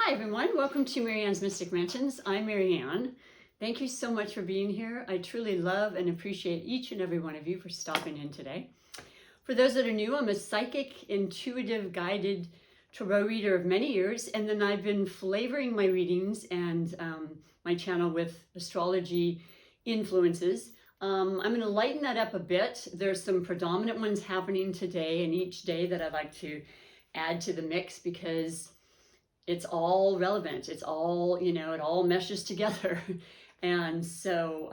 Hi everyone, welcome to MaryAnne's Mystic Mansions. I'm MaryAnne. Thank you so much for being here. I truly love and appreciate each and every one of you for stopping in today. For those that are new, I'm a psychic, intuitive, guided tarot reader of many years, and then I've been flavoring my readings and my channel with astrology influences. I'm going to lighten that up a bit. There's some predominant ones happening today and each day that I'd like to add to the mix because it's all relevant. It's all, it all meshes together. And so,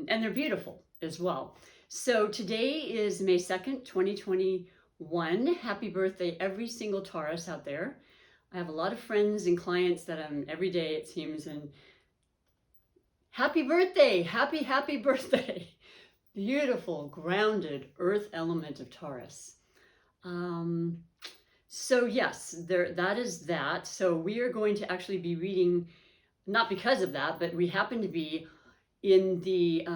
and they're beautiful as well. So today is May 2nd, 2021. Happy birthday, every single Taurus out there. I have a lot of friends and clients that I'm every day, it seems, and happy birthday, happy birthday. Beautiful, grounded earth element of Taurus. So yes, that is that. So we are going to actually be reading, not because of that, but we happen to be in the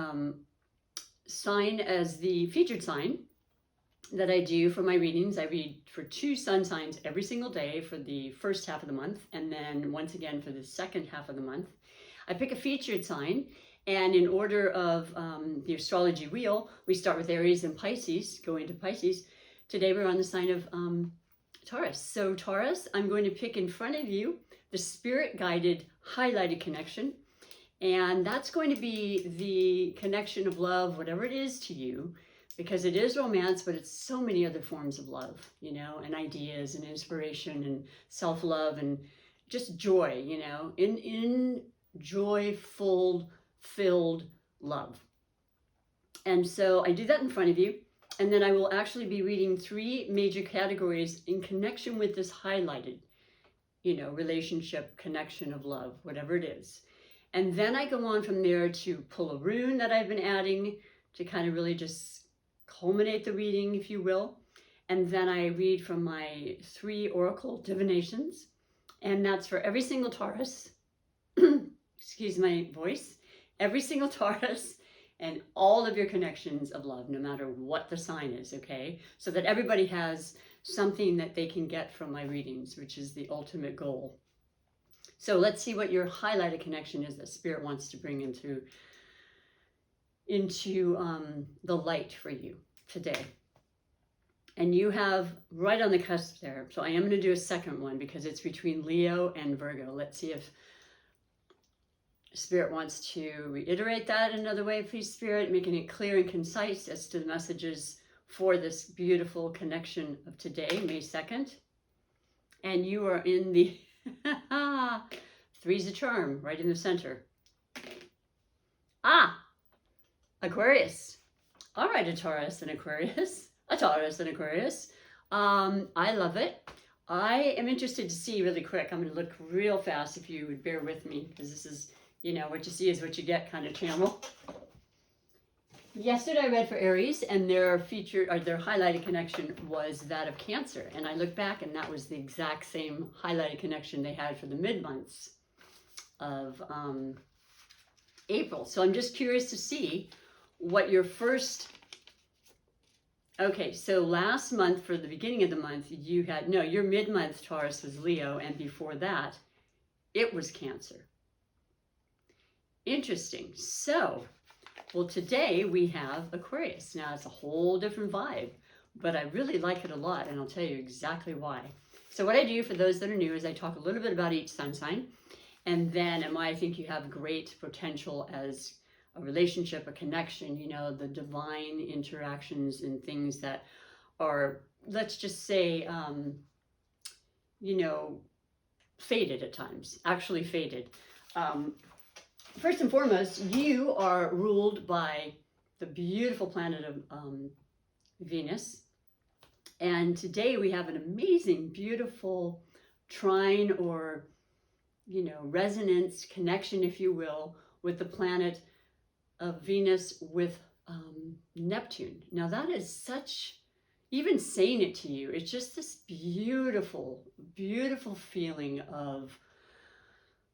sign as the featured sign that I do for my readings. I read for 2 sun signs every single day for the first half of the month, and then once again for the second half of the month. I pick a featured sign, and in order of the astrology wheel, we start with Aries and Pisces, go into Pisces. Today we're on the sign of Taurus. So Taurus, I'm going to pick in front of you the spirit-guided highlighted connection. And that's going to be the connection of love, whatever it is to you, because it is romance, but it's so many other forms of love, and ideas and inspiration and self-love and just joy, in joyful, filled love. And so I do that in front of you. And then I will actually be reading 3 major categories in connection with this highlighted, relationship, connection of love, whatever it is. And then I go on from there to pull a rune that I've been adding to kind of really just culminate the reading, if you will. And then I read from my 3 oracle divinations. And that's for every single Taurus, excuse my voice, every single Taurus, and all of your connections of love, no matter what the sign is, okay? So that everybody has something that they can get from my readings, which is the ultimate goal. So let's see what your highlighted connection is that Spirit wants to bring into the light for you today. And you have right on the cusp there. So I am going to do a second one because it's between Leo and Virgo. Let's see if Spirit wants to reiterate that another way, please, Spirit, making it clear and concise as to the messages for this beautiful connection of today, May 2nd. And you are in the 3's a charm, right in the center. Aquarius. All right, a Taurus and Aquarius. A Taurus and Aquarius. I love it. I am interested to see really quick. I'm going to look real fast if you would bear with me, because this is, what you see is what you get kind of channel. Yesterday I read for Aries, and their featured, or their highlighted connection was that of Cancer. And I looked back, and that was the exact same highlighted connection they had for the mid-months of April. So I'm just curious to see what your first... Okay, so last month, for the beginning of the month, you had... No, your mid-month Taurus was Leo, and before that, it was Cancer. Interesting. So, well, today we have Aquarius. Now, it's a whole different vibe, but I really like it a lot, and I'll tell you exactly why. So what I do for those that are new is I talk a little bit about each sun sign, and then why I think you have great potential as a relationship, a connection, the divine interactions and things that are, let's just say, faded at times, actually faded. First and foremost, you are ruled by the beautiful planet of Venus. And today we have an amazing, beautiful trine or, resonance connection, if you will, with the planet of Venus with Neptune. Now that is such, even saying it to you, it's just this beautiful, beautiful feeling of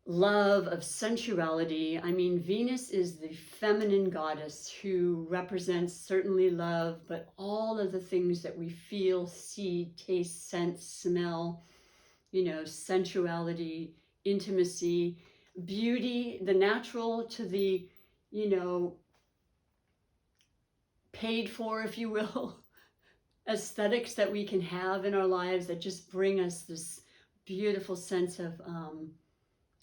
love, of sensuality. I mean, Venus is the feminine goddess who represents certainly love, but all of the things that we feel, see, taste, sense, smell, sensuality, intimacy, beauty, the natural to the, you know, paid for, if you will, aesthetics that we can have in our lives that just bring us this beautiful sense of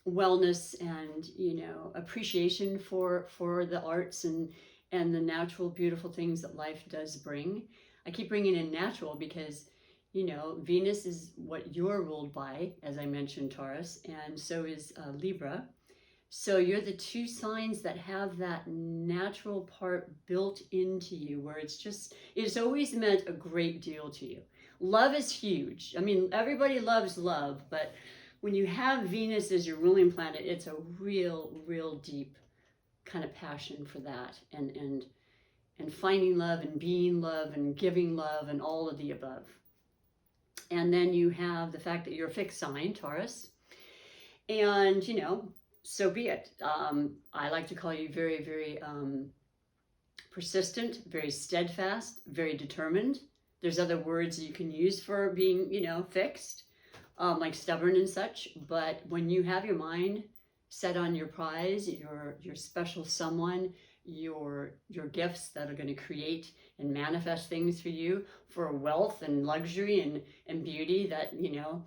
wellness and, you know, appreciation for the arts and the natural beautiful things that life does bring. I keep bringing in natural because, you know, Venus is what you're ruled by, as I mentioned, Taurus, and so is Libra. So you're the two signs that have that natural part built into you, where it's always meant a great deal to you. Love is huge. I mean, everybody loves love, but when you have Venus as your ruling planet, it's a real deep kind of passion for that, and finding love and being love and giving love and all of the above. And then you have the fact that you're a fixed sign, Taurus, and, you know, so be it. I like to call you very persistent, very steadfast, very determined. There's other words you can use for being, you know, fixed, like stubborn and such. But when you have your mind set on your prize, your special someone, your gifts that are going to create and manifest things for you, for wealth and luxury and beauty that, you know,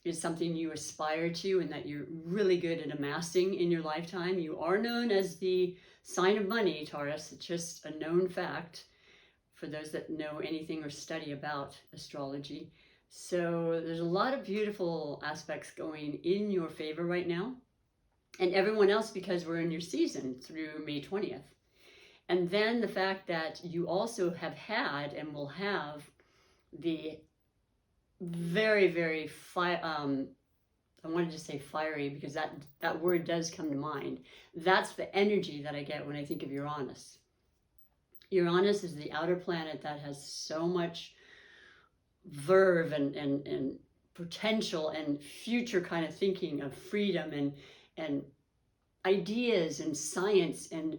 is something you aspire to and that you're really good at amassing in your lifetime. You are known as the sign of money, Taurus. It's just a known fact for those that know anything or study about astrology. So there's a lot of beautiful aspects going in your favor right now, and everyone else, because we're in your season through May 20th. And then the fact that you also have had and will have the very I wanted to say fiery because that word does come to mind. That's the energy that I get when I think of Uranus. Uranus is the outer planet that has so much verve and potential and future kind of thinking of freedom and ideas and science and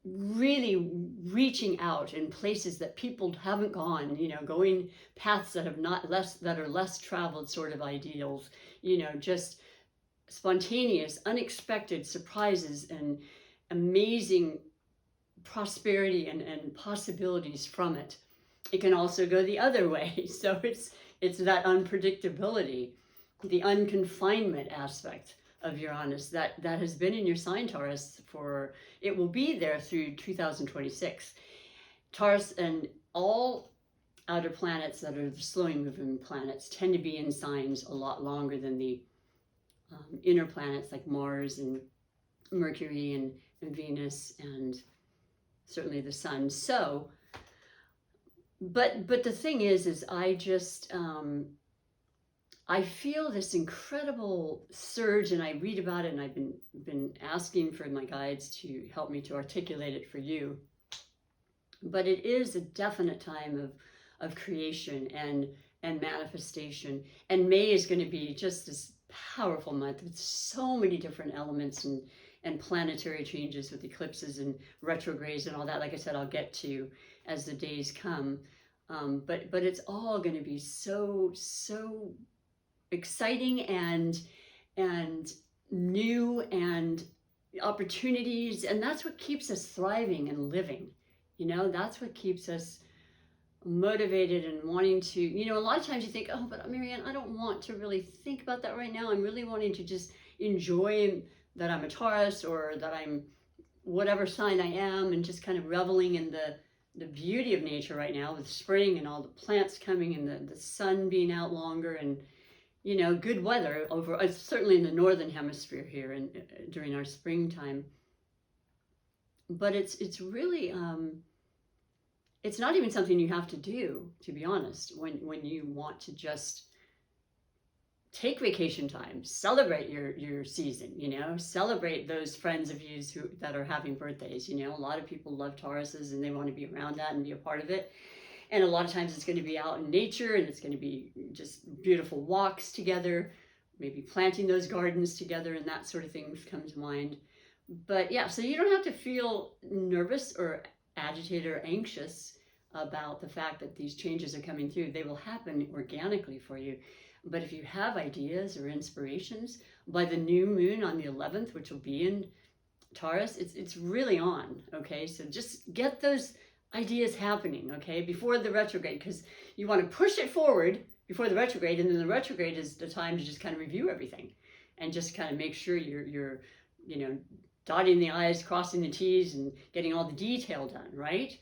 really reaching out in places that people haven't gone, you know, going paths that are less traveled sort of ideals, you know, just spontaneous, unexpected surprises and amazing prosperity and possibilities from it. It can also go the other way. So it's that unpredictability, the unconfinement aspect of Uranus that has been in your sign, Taurus, it will be there through 2026. Taurus and all outer planets that are the slowing moving planets tend to be in signs a lot longer than the inner planets like Mars and Mercury and Venus and certainly the sun. So, but the thing is I just, I feel this incredible surge, and I read about it, and I've been asking for my guides to help me to articulate it for you. But it is a definite time of creation and manifestation. And May is going to be just this powerful month with so many different elements and planetary changes with eclipses and retrogrades and all that. Like I said, I'll get to as the days come. But it's all going to be so exciting and new and opportunities, and that's what keeps us thriving and living. You know, that's what keeps us motivated and wanting to, you know, a lot of times you think, oh, but MaryAnne, I don't want to really think about that right now. I'm really wanting to just enjoy that I'm a Taurus or that I'm whatever sign I am, and just kind of reveling in the beauty of nature right now with spring and all the plants coming and the sun being out longer and, you know, good weather over, certainly in the northern hemisphere here and during our springtime. But it's really, it's not even something you have to do, to be honest, when you want to just take vacation time, celebrate your season, you know, celebrate those friends of yours that are having birthdays. You know, a lot of people love Tauruses and they want to be around that and be a part of it. And a lot of times it's going to be out in nature, and it's going to be just beautiful walks together, maybe planting those gardens together, and that sort of thing come to mind. But yeah, so you don't have to feel nervous or agitated or anxious about the fact that these changes are coming through. They will happen organically for you. But if you have ideas or inspirations, by the new moon on the 11th, which will be in Taurus, it's really on, okay? So just get those ideas happening, okay, before the retrograde, because you want to push it forward before the retrograde, and then the retrograde is the time to just kind of review everything and just kind of make sure you're you know, dotting the I's, crossing the T's, and getting all the detail done, right?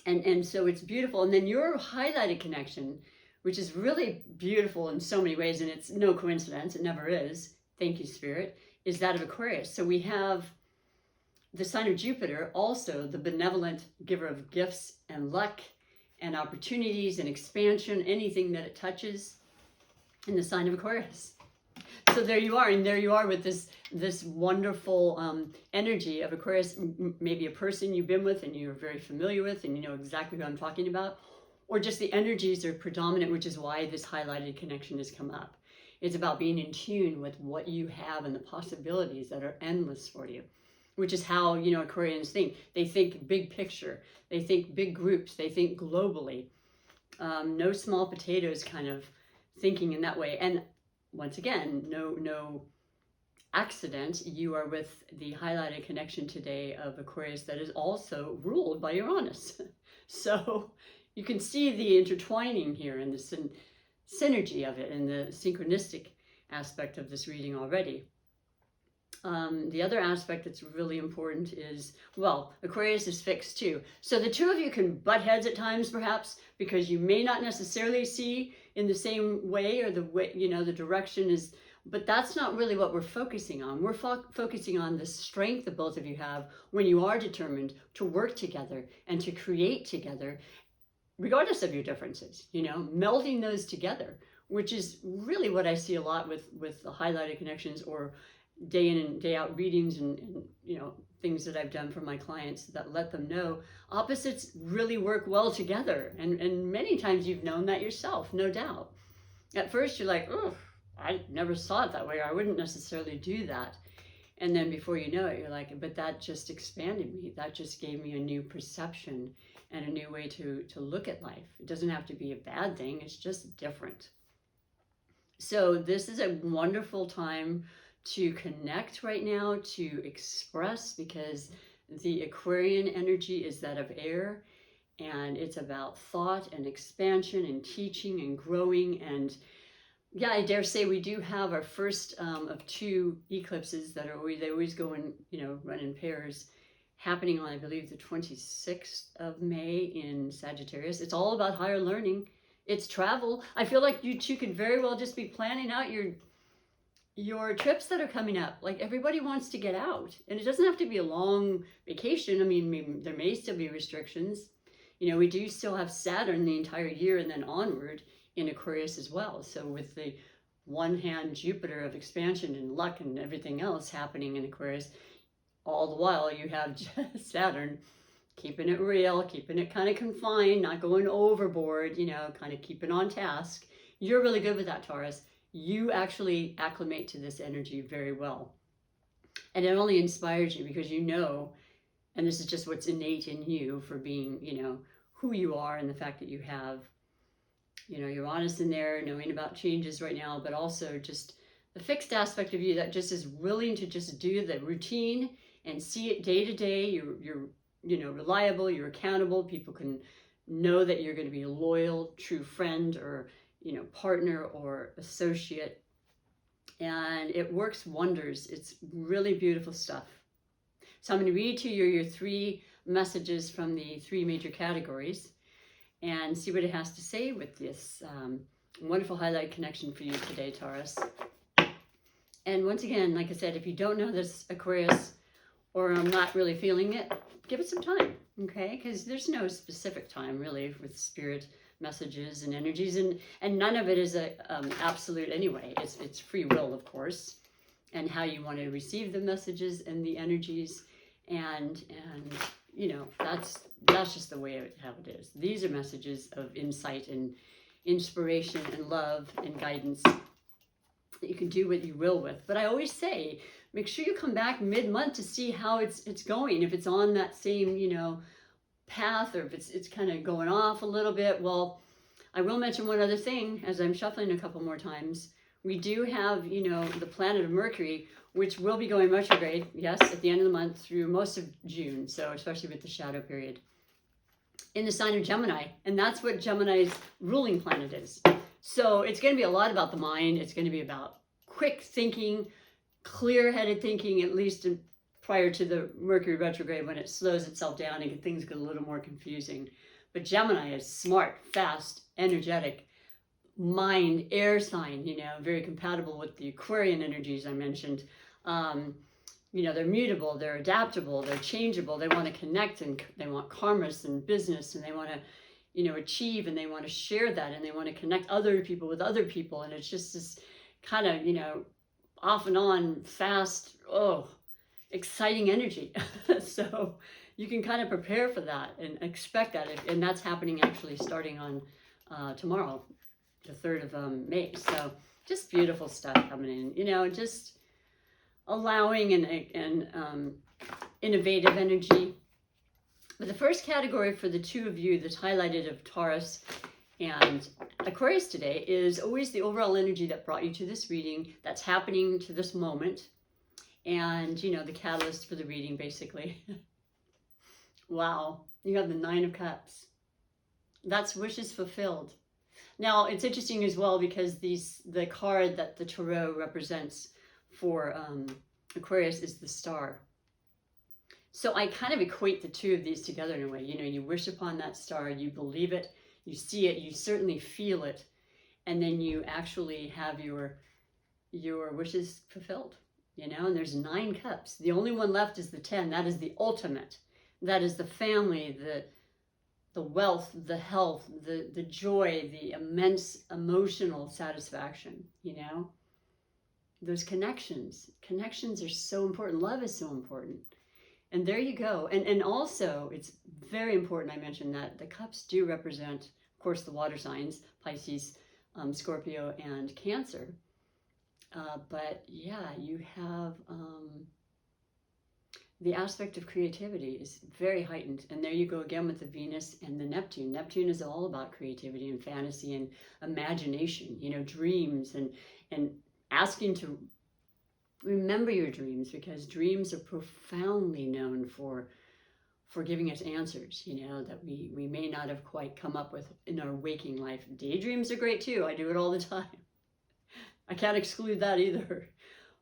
And so it's beautiful. And then your highlighted connection, which is really beautiful in so many ways, and it's no coincidence, it never is, thank you, Spirit, is that of Aquarius. So we have the sign of Jupiter, also the benevolent giver of gifts and luck and opportunities and expansion, anything that it touches, in the sign of Aquarius. So there you are, and there you are with this wonderful energy of Aquarius, maybe a person you've been with and you're very familiar with and you know exactly who I'm talking about, or just the energies are predominant, which is why this highlighted connection has come up. It's about being in tune with what you have and the possibilities that are endless for you, which is how, you know, Aquarians think. They think big picture, they think big groups, they think globally. No small potatoes kind of thinking in that way. And once again, no accident, you are with the highlighted connection today of Aquarius that is also ruled by Uranus. So you can see the intertwining here and the synergy of it and the synchronistic aspect of this reading already. The other aspect that's really important is, well, Aquarius is fixed too. So the two of you can butt heads at times, perhaps, because you may not necessarily see in the same way, or the way, you know, the direction is, but that's not really what we're focusing on. We're focusing on the strength that both of you have when you are determined to work together and to create together, regardless of your differences, you know, melding those together, which is really what I see a lot with the highlighted connections or day in and day out readings and you know, things that I've done for my clients that let them know opposites really work well together. And many times you've known that yourself, no doubt. At first you're like, oh, I never saw it that way, or I wouldn't necessarily do that. And then before you know it, you're like, but that just expanded me. That just gave me a new perception and a new way to look at life. It doesn't have to be a bad thing, it's just different. So this is a wonderful time to connect right now, to express, because the Aquarian energy is that of air, and it's about thought and expansion and teaching and growing. And yeah, I dare say we do have our first of two eclipses that are they always go in, you know, run in pairs, happening on, I believe, the 26th of May in Sagittarius. It's all about higher learning. It's travel. I feel like you two could very well just be planning out your trips that are coming up. Like, everybody wants to get out, and it doesn't have to be a long vacation. I mean, maybe there may still be restrictions. You know, we do still have Saturn the entire year and then onward in Aquarius as well. So with the one hand Jupiter of expansion and luck and everything else happening in Aquarius, all the while you have Saturn keeping it real, keeping it kind of confined, not going overboard, you know, kind of keeping on task. You're really good with that, Taurus. You actually acclimate to this energy very well. And it only inspires you because you know, and this is just what's innate in you for being, you know, who you are, and the fact that you have, you know, you're honest in there, knowing about changes right now, but also just the fixed aspect of you that just is willing to just do the routine and see it day to day. You're you know, reliable, you're accountable. People can know that you're going to be a loyal, true friend, or, you know, partner or associate, and it works wonders. It's really beautiful stuff. So I'm going to read to you your three messages from the three major categories and see what it has to say with this wonderful highlight connection for you today, Taurus. And once again, like I said, if you don't know this, Aquarius, or I'm not really feeling it, give it some time, okay? Because there's no specific time really with spirit messages and energies, and none of it is a absolute anyway. It's free will, of course, and how you want to receive the messages and the energies, and you know, that's just the way how it is. These are messages of insight and inspiration and love and guidance that you can do what you will with. But I always say, make sure you come back mid-month to see how it's going. If it's on that same, you know, path, or if it's kind of going off a little bit. Well, I will mention one other thing as I'm shuffling a couple more times. We do have, you know, the planet of Mercury, which will be going retrograde, yes, at the end of the month through most of June, so especially with the shadow period, in the sign of Gemini, and that's what Gemini's ruling planet is. So it's going to be a lot about the mind. It's going to be about quick thinking, clear-headed thinking, at least prior to the Mercury retrograde, when it slows itself down and things get a little more confusing. But Gemini is smart, fast, energetic, mind, air sign, you know, very compatible with the Aquarian energies I mentioned. You know, they're mutable, they're adaptable, they're changeable, they want to connect, and they want commerce and business, and they want to, you know, achieve, and they want to share that, and they want to connect other people with other people. And it's just this kind of, you know, off and on, fast, exciting energy. So you can kind of prepare for that and expect that. And that's happening actually starting on tomorrow, the 3rd of May. So just beautiful stuff coming in, you know, just allowing and innovative energy. But the first category for the two of you that's highlighted of Taurus and Aquarius today is always the overall energy that brought you to this reading, that's happening to this moment, and, you know, the catalyst for the reading, basically. Wow, you have the 9 of Cups. That's wishes fulfilled. Now, it's interesting as well because the card that the Tarot represents for Aquarius is the Star. So I kind of equate the two of these together in a way. You know, you wish upon that star, you believe it, you see it, you certainly feel it, and then you actually have your wishes fulfilled, you know. And there's 9 cups. The only one left is the 10. That is the ultimate. That is the family, the wealth, the health, the joy, the immense emotional satisfaction, you know. Those connections are so important. Love is so important. And there you go. And also, it's very important I mentioned that the cups do represent, of course, the water signs, Pisces, Scorpio, and Cancer. But yeah, you have the aspect of creativity is very heightened. And there you go again with the Venus and the Neptune. Neptune is all about creativity and fantasy and imagination, you know, dreams, and asking to remember your dreams, because dreams are profoundly known for giving us answers, you know, that we may not have quite come up with in our waking life. Daydreams are great too. I do it all the time. I can't exclude that either.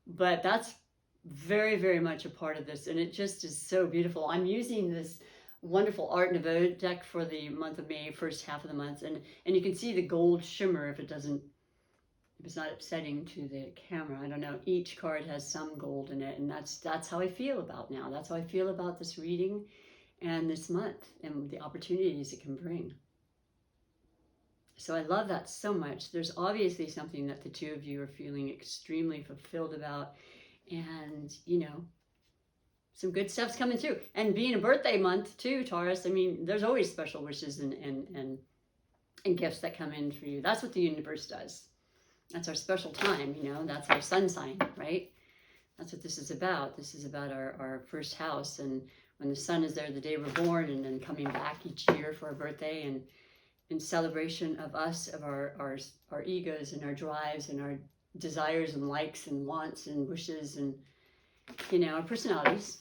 But that's very, very much a part of this. And it just is so beautiful. I'm using this wonderful Art Nouveau deck for the month of May, first half of the month. And you can see the gold shimmer if it's not upsetting to the camera. I don't know. Each card has some gold in it, and that's how I feel about now. That's how I feel about this reading and this month and the opportunities it can bring. So I love that so much. There's obviously something that the two of you are feeling extremely fulfilled about, and, you know, some good stuff's coming through. And being a birthday month too, Taurus, I mean, there's always special wishes and gifts that come in for you. That's what the universe does. That's our special time, you know, that's our sun sign, right? That's what this is about. This is about our first house, and when the sun is there the day we're born, and then coming back each year for our birthday, and in celebration of us, of our egos and our drives and our desires and likes and wants and wishes and, you know, our personalities.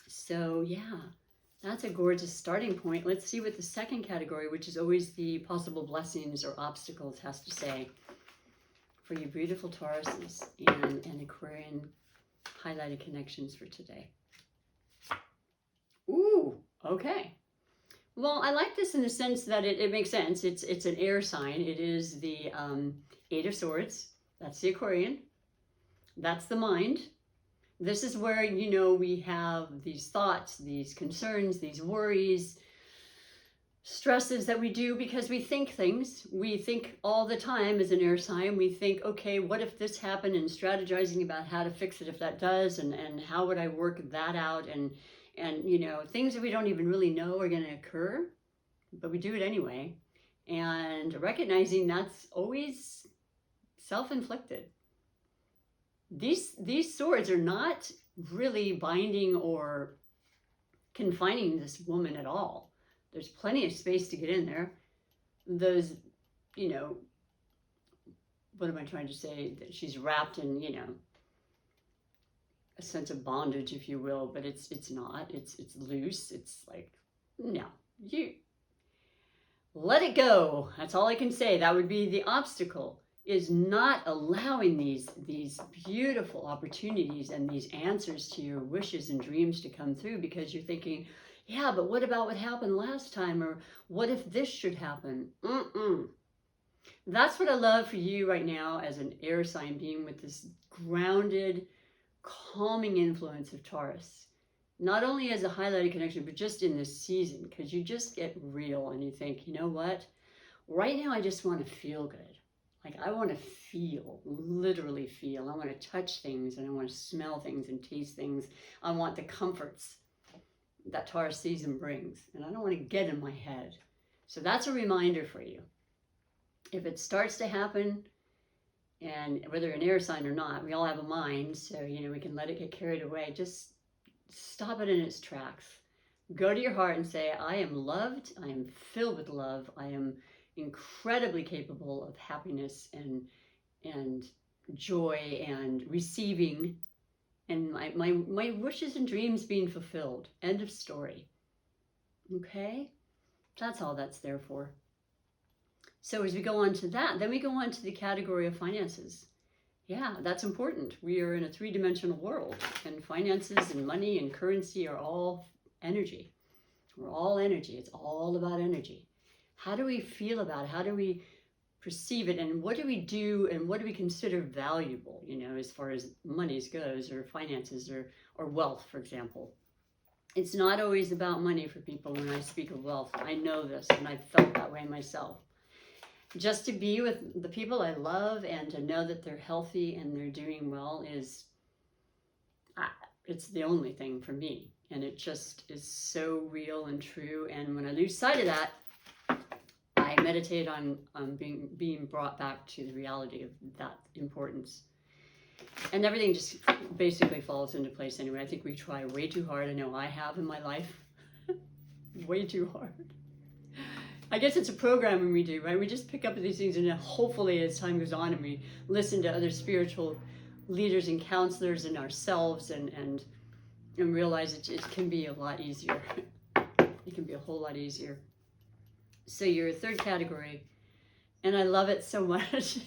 So yeah, that's a gorgeous starting point. Let's see what the second category, which is always the possible blessings or obstacles, has to say for you beautiful Tauruses and Aquarian highlighted connections for today. Ooh, okay. Well, I like this in the sense that it makes sense. It's an air sign. It is the 8 of Swords. That's the Aquarian. That's the mind. This is where, you know, we have these thoughts, these concerns, these worries, stresses that we do because we think things. We think all the time as an air sign. We think, okay, what if this happened, and strategizing about how to fix it if that does, and how would I work that out, and you know, things that we don't even really know are going to occur, but we do it anyway. And recognizing that's always self-inflicted. These swords are not really binding or confining this woman at all. There's plenty of space to get in there. Those, you know, what am I trying to say? That she's wrapped in, you know, a sense of bondage, if you will, but it's not. It's loose. It's like, no, you let it go. That's all I can say. That would be the obstacle, is not allowing these beautiful opportunities and these answers to your wishes and dreams to come through, because you're thinking, yeah, but what about what happened last time? Or what if this should happen? That's what I love for you right now as an air sign being, with this grounded, calming influence of Taurus. Not only as a highlighted connection, but just in this season, because you just get real and you think, you know what? Right now I just want to feel good. Like I want to feel, literally feel. I want to touch things and I want to smell things and taste things. I want the comforts that Taurus season brings. And I don't want to get in my head. So that's a reminder for you. If it starts to happen, and whether an air sign or not, we all have a mind, so, you know, we can let it get carried away. Just stop it in its tracks. Go to your heart and say, I am loved. I am filled with love. I am incredibly capable of happiness and joy and receiving, and my wishes and dreams being fulfilled. End of story. Okay? That's all that's there for. So as we go on to that, then we go on to the category of finances. Yeah, that's important. We are in a three-dimensional world, and finances and money and currency are all energy. We're all energy. It's all about energy. How do we feel about it? How do we perceive it? And what do we do, and what do we consider valuable, you know, as far as money goes, or finances, or wealth, for example? It's not always about money for people when I speak of wealth. I know this, and I've felt that way myself. Just to be with the people I love and to know that they're healthy and they're doing well it's the only thing for me. And it just is so real and true. And when I lose sight of that, I meditate on being brought back to the reality of that importance. And everything just basically falls into place anyway. I think we try way too hard. I know I have in my life. Way too hard. I guess it's a programming we do, right? We just pick up these things, and hopefully as time goes on and we listen to other spiritual leaders and counselors and ourselves and realize it can be a lot easier. It can be a whole lot easier. So your third category, and I love it so much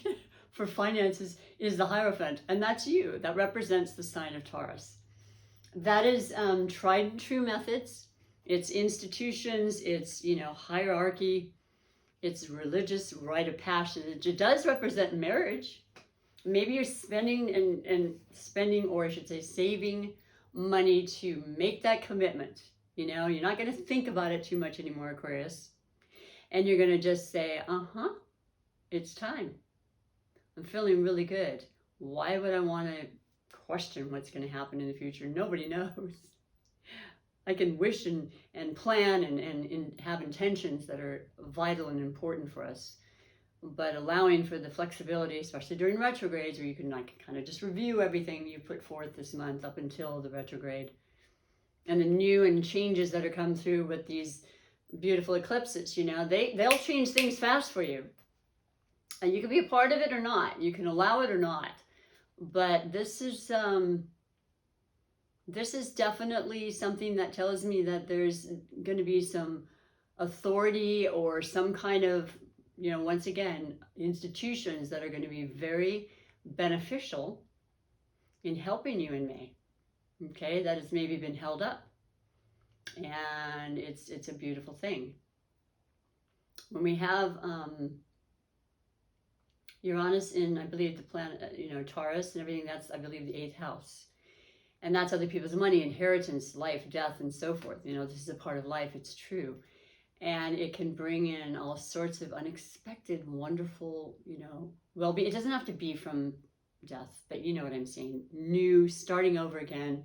for finances, is the Hierophant. And that's you. That represents the sign of Taurus. That is tried and true methods. It's institutions, it's, you know, hierarchy, it's religious rite of passage. It does represent marriage. Maybe you're spending, or I should say saving money to make that commitment. You know, you're not going to think about it too much anymore, Aquarius. And you're going to just say, it's time. I'm feeling really good. Why would I want to question what's going to happen in the future? Nobody knows. I can wish and plan and have intentions that are vital and important for us, but allowing for the flexibility, especially during retrogrades, where you can like kind of just review everything you put forth this month up until the retrograde, and the new and changes that are come through with these beautiful eclipses. You know, they'll change things fast for you, and you can be a part of it or not. You can allow it or not, but this is definitely something that tells me that there's going to be some authority or some kind of, you know, once again, institutions that are going to be very beneficial in helping you in May. Okay, that has maybe been held up. And it's a beautiful thing. When we have Uranus in, I believe, the planet, you know, Taurus and everything, that's, I believe, the 8th house. And that's other people's money, inheritance, life, death, and so forth. You know, this is a part of life, it's true. And it can bring in all sorts of unexpected, wonderful, you know, well-being. It doesn't have to be from death, but you know what I'm saying. New, starting over again,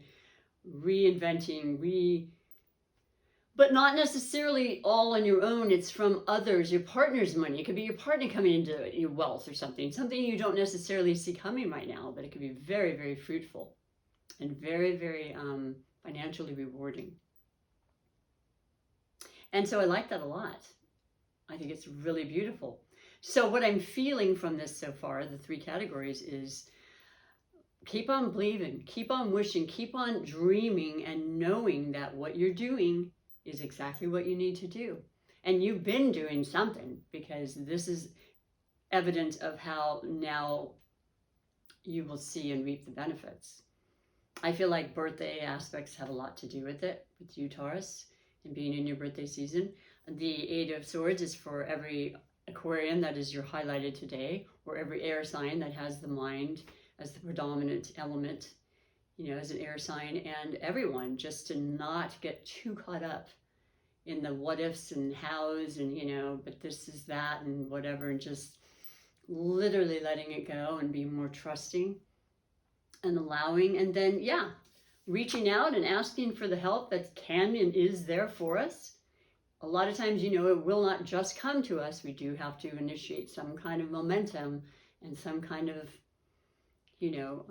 reinventing, but not necessarily all on your own. It's from others, your partner's money. It could be your partner coming into your wealth or something you don't necessarily see coming right now, but it could be very, very fruitful and very, very financially rewarding. And so I like that a lot. I think it's really beautiful. So what I'm feeling from this so far, the 3 categories, is keep on believing, keep on wishing, keep on dreaming, and knowing that what you're doing is exactly what you need to do. And you've been doing something, because this is evidence of how now you will see and reap the benefits. I feel like birthday aspects have a lot to do with it, with you, Taurus, and being in your birthday season. The 8 of Swords is for every Aquarian that is your highlighted today, or every air sign that has the mind as the predominant element, you know, as an air sign, and everyone, just to not get too caught up in the what ifs and hows and, you know, but this is that and whatever, and just literally letting it go and be more trusting and allowing. And then, yeah, reaching out and asking for the help that can and is there for us. A lot of times, you know, it will not just come to us. We do have to initiate some kind of momentum and some kind of, you know,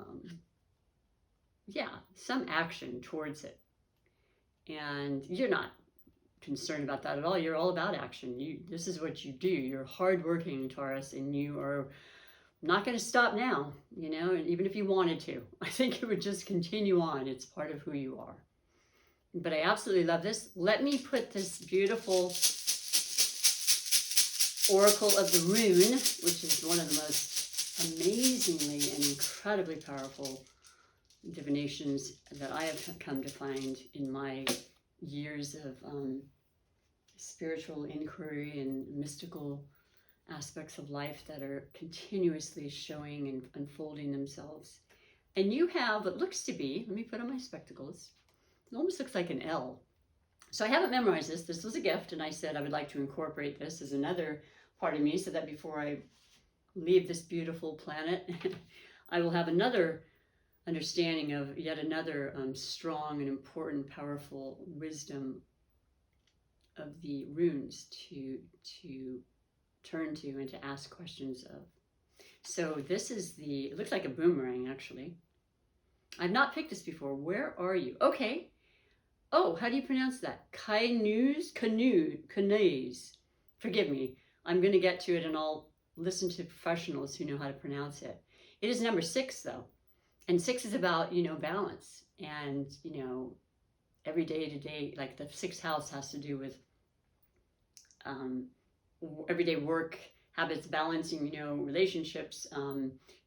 yeah, some action towards it. And you're not concerned about that at all. You're all about action. This is what you do. You're hardworking, Taurus, and you are not going to stop now, you know, and even if you wanted to, I think it would just continue on. It's part of who you are. But I absolutely love this. Let me put this beautiful Oracle of the Rune, which is one of the most amazingly and incredibly powerful divinations that I have come to find in my years of spiritual inquiry and mystical aspects of life that are continuously showing and unfolding themselves. And you have what looks to be, let me put on my spectacles, it almost looks like an L. So I haven't memorized this. This was a gift, and I said I would like to incorporate this as another part of me, so that before I leave this beautiful planet, I will have another understanding of yet another strong and important, powerful wisdom of the runes to turn to and to ask questions of. So this is the, it looks like a boomerang, actually. I've not picked this before. Where are you? Okay. Oh, how do you pronounce that? Canoes? Forgive me. I'm going to get to it, and I'll listen to professionals who know how to pronounce it. It is number 6, though. And 6 is about, you know, balance. And, you know, every day to day, like the 6th house has to do with everyday work, habits, balancing, you know, relationships,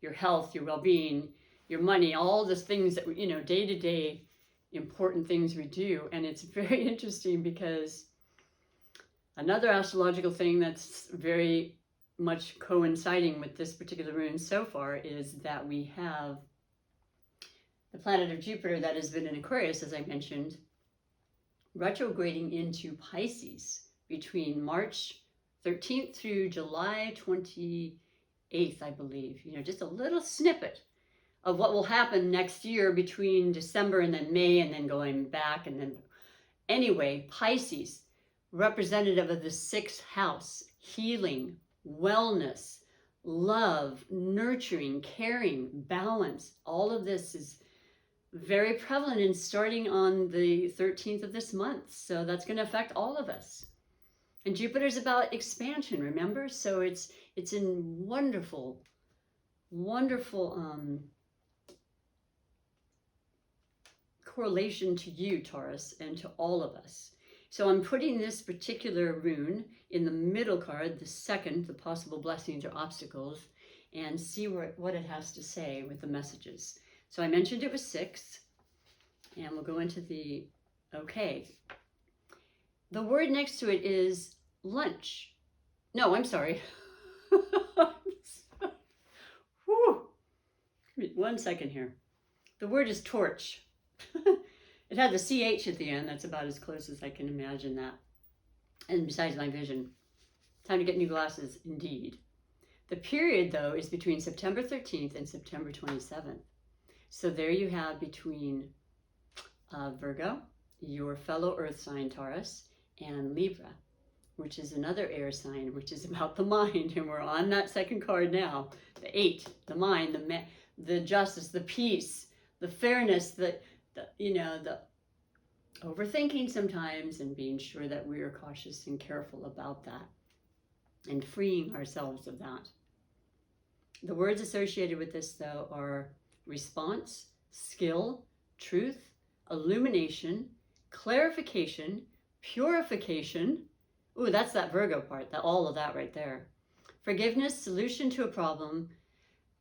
your health, your well-being, your money, all the things that, you know, day to day important things we do. And it's very interesting because another astrological thing that's very much coinciding with this particular rune so far is that we have the planet of Jupiter that has been in Aquarius, as I mentioned, retrograding into Pisces between March 13th through July 28th, I believe. You know, just a little snippet of what will happen next year between December and then May, and then going back. And then anyway, Pisces, representative of the 6th house, healing, wellness, love, nurturing, caring, balance. All of this is very prevalent and starting on the 13th of this month. So that's going to affect all of us. And Jupiter's about expansion, remember? So it's in wonderful, wonderful correlation to you, Taurus, and to all of us. So I'm putting this particular rune in the middle card, the 2nd, the possible blessings or obstacles, and see what it has to say with the messages. So I mentioned it was 6, and we'll go into the, okay. The word next to it is lunch. No, I'm sorry. Whew. Give me 1 second here. The word is torch. It had the CH at the end. That's about as close as I can imagine that. And besides my vision. Time to get new glasses, indeed. The period, though, is between September 13th and September 27th. So there you have between Virgo, your fellow earth sign Taurus, and Libra, which is another air sign, which is about the mind. And we're on that 2nd card now. The 8, the mind, the justice, the peace, the fairness, the you know, the overthinking sometimes and being sure that we are cautious and careful about that and freeing ourselves of that. The words associated with this, though, are response, skill, truth, illumination, clarification, purification. Ooh, that's that Virgo part, all of that right there. Forgiveness, solution to a problem,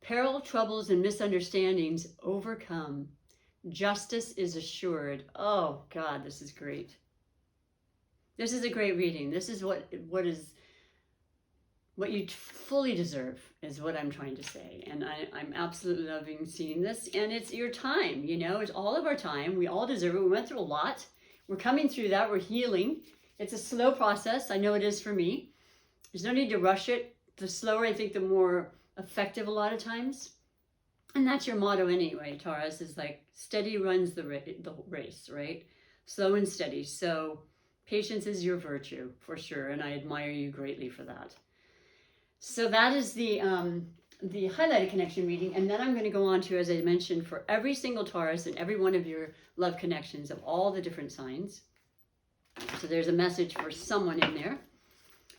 peril, troubles, and misunderstandings overcome. Justice is assured. Oh God, this is great. This is a great reading. This is what you fully deserve, is what I'm trying to say. And I'm absolutely loving seeing this. And it's your time, you know, it's all of our time. We all deserve it. We went through a lot. We're coming through that. We're healing. It's a slow process. I know it is for me. There's no need to rush it. The slower, I think, the more effective a lot of times. And that's your motto anyway, Taurus, is like steady runs the race, right? Slow and steady. So patience is your virtue for sure. And I admire you greatly for that. So that is the highlighted connection reading. And then I'm going to go on to, as I mentioned, for every single Taurus and every one of your love connections of all the different signs. So there's a message for someone in there.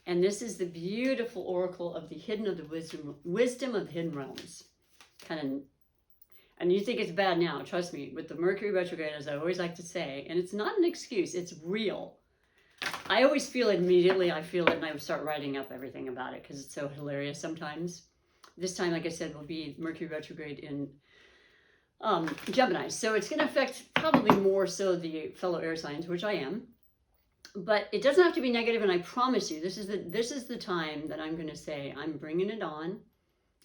And this is the beautiful oracle of the wisdom of the hidden realms. And you think it's bad now, trust me, with the Mercury retrograde, as I always like to say, and it's not an excuse, it's real. I always feel it immediately. I feel it and I would start writing up everything about it because it's so hilarious sometimes. This time, like I said, will be Mercury retrograde in Gemini. So it's going to affect probably more so the fellow air signs, which I am. But it doesn't have to be negative, and I promise you, this is the time that I'm going to say, I'm bringing it on,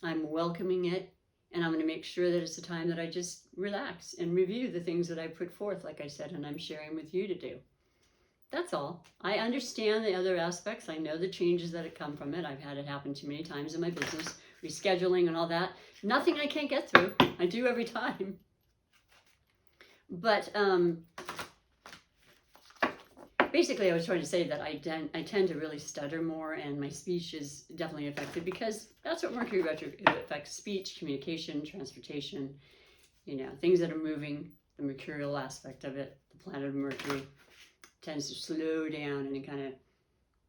I'm welcoming it, and I'm going to make sure that it's a time that I just relax and review the things that I put forth, like I said, and I'm sharing with you to do. That's all. I understand the other aspects. I know the changes that have come from it. I've had it happen to me many times in my business, rescheduling and all that. Nothing I can't get through. I do every time. But basically, I was trying to say that I tend to really stutter more, and my speech is definitely affected because that's what Mercury retrograde affects: speech, communication, transportation, you know, things that are moving, the mercurial aspect of it. The planet of Mercury tends to slow down and it kind of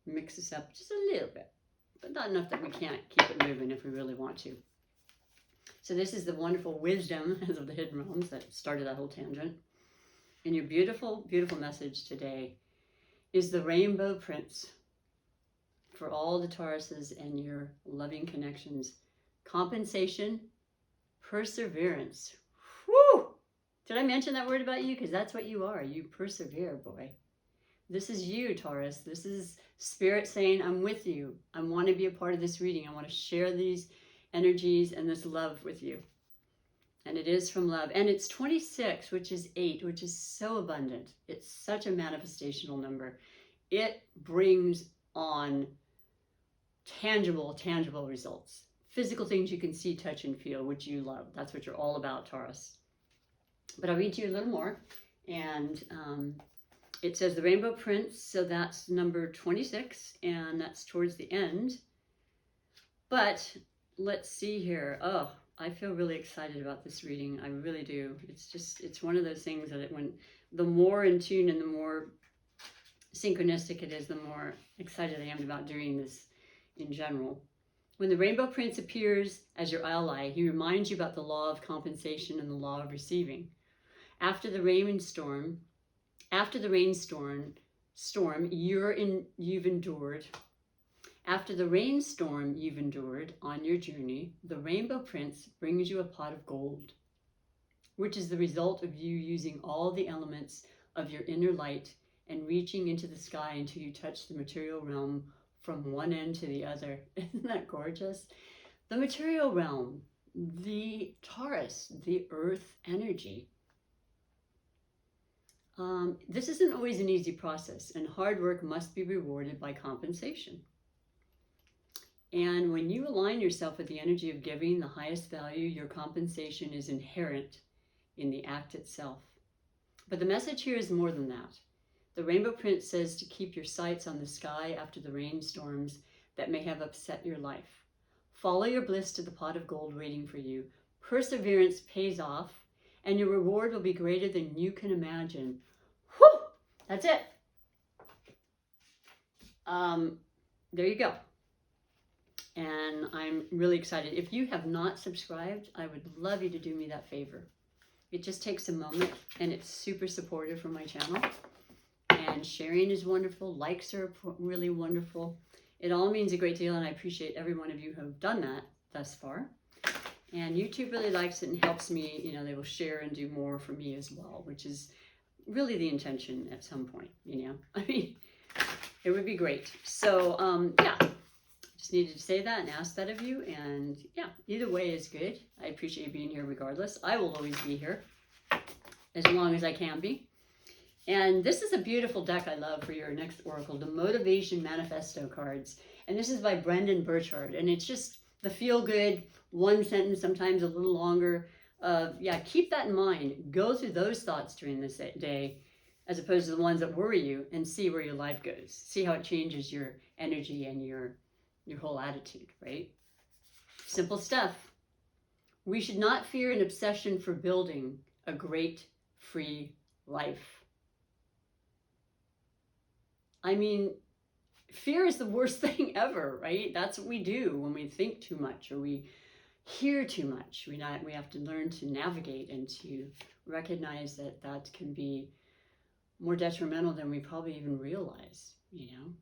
mixes up just a little bit, but not enough that we can't keep it moving if we really want to. So this is the wonderful wisdom of the hidden realms that started that whole tangent. And your beautiful, beautiful message today is the Rainbow Prince for all the Tauruses and your loving connections. Compensation, perseverance. Whew! Did I mention that word about you? Because that's what you are. You persevere, boy. This is you, Taurus. This is Spirit saying, I'm with you. I want to be a part of this reading. I want to share these energies and this love with you. And it is from love. And it's 26, which is 8, which is so abundant. It's such a manifestational number. It brings on tangible results. Physical things you can see, touch, and feel, which you love. That's what you're all about, Taurus. But I'll read to you a little more. And it says the Rainbow Prince, so that's number 26, and that's towards the end. But let's see here. Oh, I feel really excited about this reading. I really do. It's one of those things that when the more in tune and the more synchronistic it is, the more excited I am about doing this in general. When the Rainbow Prince appears as your ally, he reminds you about the law of compensation and the law of receiving. After the rainstorm you've endured. After the rainstorm you've endured on your journey, the Rainbow Prince brings you a pot of gold, which is the result of you using all the elements of your inner light and reaching into the sky until you touch the material realm from one end to the other. Isn't that gorgeous? The material realm, the Taurus, the earth energy. This isn't always an easy process, and hard work must be rewarded by compensation. And when you align yourself with the energy of giving the highest value, your compensation is inherent in the act itself. But the message here is more than that. The Rainbow Prince says to keep your sights on the sky after the rainstorms that may have upset your life. Follow your bliss to the pot of gold waiting for you. Perseverance pays off, and your reward will be greater than you can imagine. Whew! that's it. There you go. And I'm really excited. If you have not subscribed, I would love you to do me that favor. It just takes a moment, and it's super supportive for my channel. And sharing is wonderful. Likes are really wonderful. It all means a great deal, and I appreciate every one of you who have done that thus far. And YouTube really likes it and helps me. You know, they will share and do more for me as well, which is really the intention at some point, you know. I mean, it would be great. So, yeah, just needed to say that and ask that of you. And yeah, either way is good. I appreciate you being here regardless. I will always be here as long as I can be. And this is a beautiful deck I love for your next oracle, the Motivation Manifesto cards. And this is by Brendan Burchard. And it's just the feel-good, one sentence, sometimes a little longer. Yeah, keep that in mind. Go through those thoughts during this day, as opposed to the ones that worry you, and see where your life goes. See how it changes your energy and your whole attitude, right? Simple stuff. We should not fear an obsession for building a great, free life. I mean, fear is the worst thing ever, right? That's what we do when we think too much or we hear too much. We have to learn to navigate and to recognize that that can be more detrimental than we probably even realize, you know?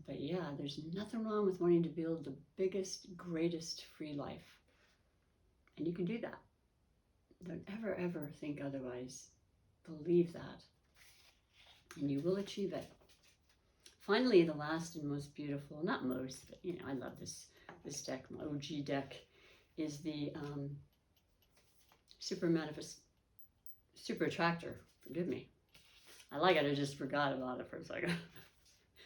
But yeah, there's nothing wrong with wanting to build the biggest, greatest free life. And you can do that. Don't ever, ever think otherwise. Believe that. And you will achieve it. Finally, the last and most beautiful, not most, but you know, I love this deck, my OG deck, is the Super Attractor. Forgive me. I like it, I just forgot about it for a second.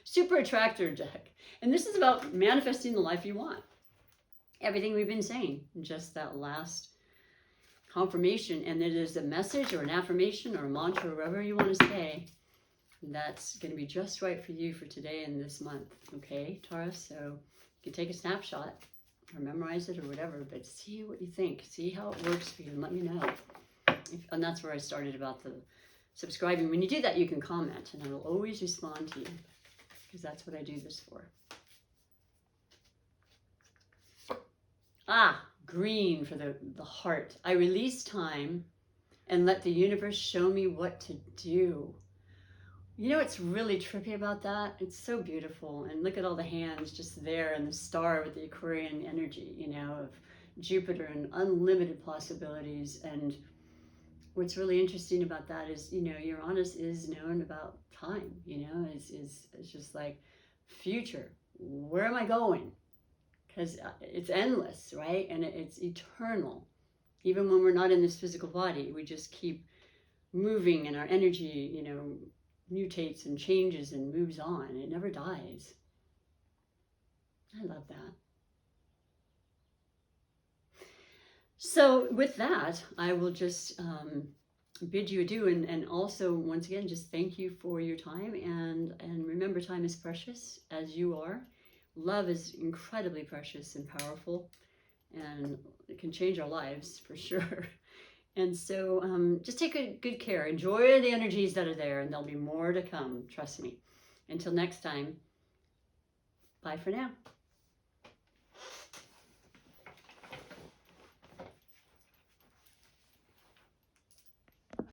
Super Attractor deck. And this is about manifesting the life you want. Everything we've been saying, just that last confirmation. And it is a message or an affirmation or a mantra, or whatever you want to say, that's going to be just right for you for today and this month. Okay, Taurus? So you can take a snapshot or memorize it or whatever, but see what you think. See how it works for you and let me know. And that's where I started about the subscribing. When you do that, you can comment, and I will always respond to you, because that's what I do this for. Green for the heart. I release time and let the universe show me what to do. You know what's really trippy about that? It's so beautiful. And look at all the hands just there, and the star with the Aquarian energy, you know, of Jupiter and unlimited possibilities. And what's really interesting about that is, you know, Uranus is known about time, you know, it's just like future. Where am I going? Because it's endless, right? And it's eternal. Even when we're not in this physical body, we just keep moving, and our energy, you know, mutates and changes and moves on. It never dies. I love that. So with that, I will just bid you adieu, and also once again just thank you for your time, and remember, time is precious, as you are. Love is incredibly precious and powerful, and it can change our lives for sure. And so just take good care. Enjoy the energies that are there, and there'll be more to come. Trust me. Until next time, bye for now.